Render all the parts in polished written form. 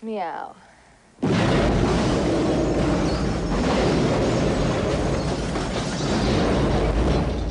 Meow.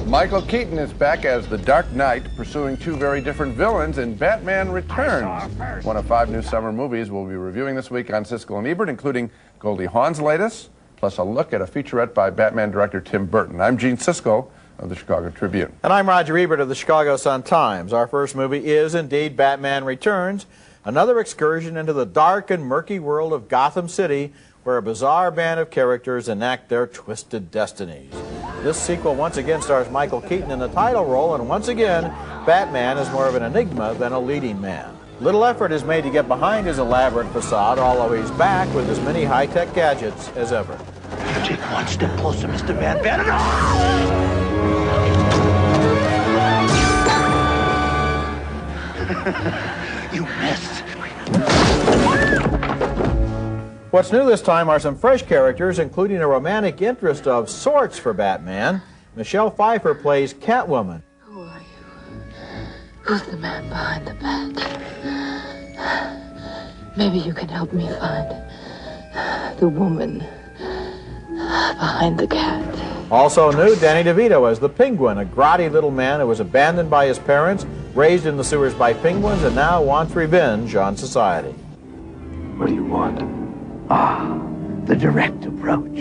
Michael Keaton is back as the Dark Knight, pursuing two very different villains in Batman Returns, one of 5 new summer movies we'll be reviewing this week on Siskel and Ebert, including Goldie Hawn's latest, plus a look at a featurette by Batman director Tim Burton. I'm Gene Siskel of the Chicago Tribune. And I'm Roger Ebert of the Chicago Sun-Times. Our first movie is indeed Batman Returns, another excursion into the dark and murky world of Gotham City, where a bizarre band of characters enact their twisted destinies. This sequel once again stars Michael Keaton in the title role, and once again, Batman is more of an enigma than a leading man. Little effort is made to get behind his elaborate facade, although he's back with as many high-tech gadgets as ever. Take one step closer, Mr. Van Batten. You missed. What's new this time are some fresh characters, including a romantic interest of sorts for Batman. Michelle Pfeiffer plays Catwoman. Who are you? Who's the man behind the bat? Maybe you can help me find the woman behind the cat. Also new, Danny DeVito as the Penguin, a grotty little man who was abandoned by his parents, raised in the sewers by penguins, and now wants revenge on society. What do you want? Ah, the direct approach.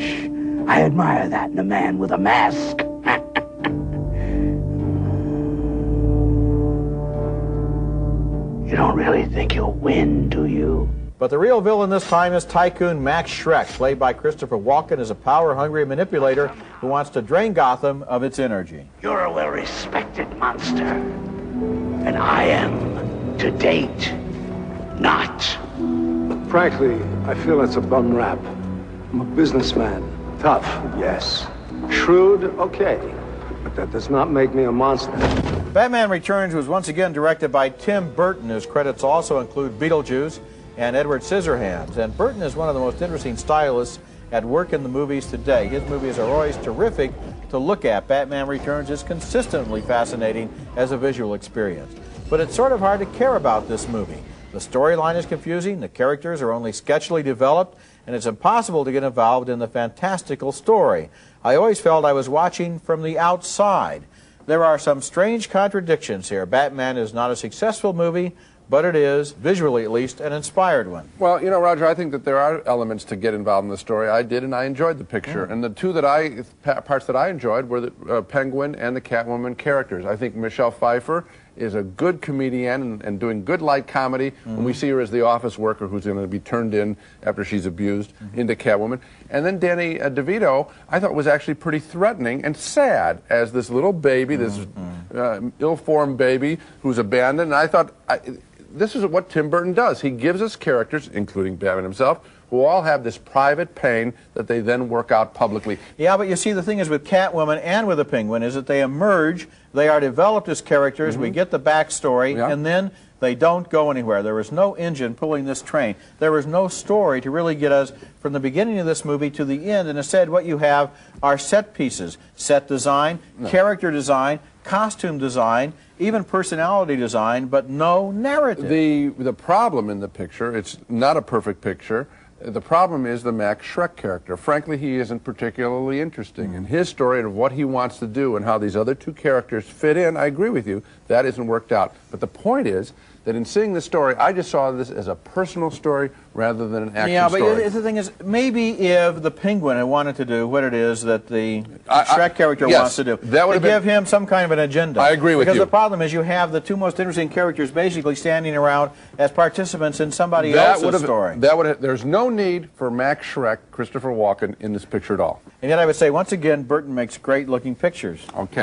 I admire that in a man with a mask. You don't really think you'll win, do you? But the real villain this time is Tycoon Max Schreck, played by Christopher Walken as a power-hungry manipulator who wants to drain Gotham of its energy. You're a well-respected monster. And I am, to date, not. Frankly, I feel it's a bum rap. I'm a businessman. Tough, yes. Shrewd, okay. But that does not make me a monster. Batman Returns was once again directed by Tim Burton, whose credits also include Beetlejuice and Edward Scissorhands. And Burton is one of the most interesting stylists at work in the movies today. His movies are always terrific to look at. Batman Returns is consistently fascinating as a visual experience. But it's sort of hard to care about this movie. The storyline is confusing, the characters are only sketchily developed, and it's impossible to get involved in the fantastical story. I always felt I was watching from the outside. There are some strange contradictions here. Batman is not a successful movie, but it is, visually at least, an inspired one. Well, you know, Roger, I think that there are elements to get involved in the story. I did, and I enjoyed the picture. And the two parts that I enjoyed were the Penguin and the Catwoman characters. I think Michelle Pfeiffer is a good comedian and doing good light comedy. When we see her as the office worker who's going to be turned in after she's abused into Catwoman. And then Danny DeVito, I thought, was actually pretty threatening and sad as this little baby, this ill-formed baby who's abandoned. And I thought, this is what Tim Burton does. He gives us characters, including Batman himself, who all have this private pain that they then work out publicly. Yeah, but you see, the thing is with Catwoman and with the Penguin is that they emerge, they are developed as characters, we get the backstory, and then they don't go anywhere. There is no engine pulling this train. There is no story to really get us from the beginning of this movie to the end, and instead what you have are set pieces, set design, character design, costume design, even personality design, but no narrative. The problem in the picture, it's not a perfect picture. The problem is the Max Schreck character. Frankly, he isn't particularly interesting. And his story and what he wants to do and how these other two characters fit in, I agree with you, that isn't worked out. But the point is that in seeing this story, I just saw this as a personal story rather than an action story. Yeah, but the thing is, maybe if the Penguin had wanted to do what it is that the Schreck character wants to do, that would give him some kind of an agenda. I agree with you. Because the problem is you have the two most interesting characters basically standing around as participants in somebody else's story. There's no need for Max Schreck, Christopher Walken, in this picture at all. And yet I would say, once again, Burton makes great-looking pictures. Okay.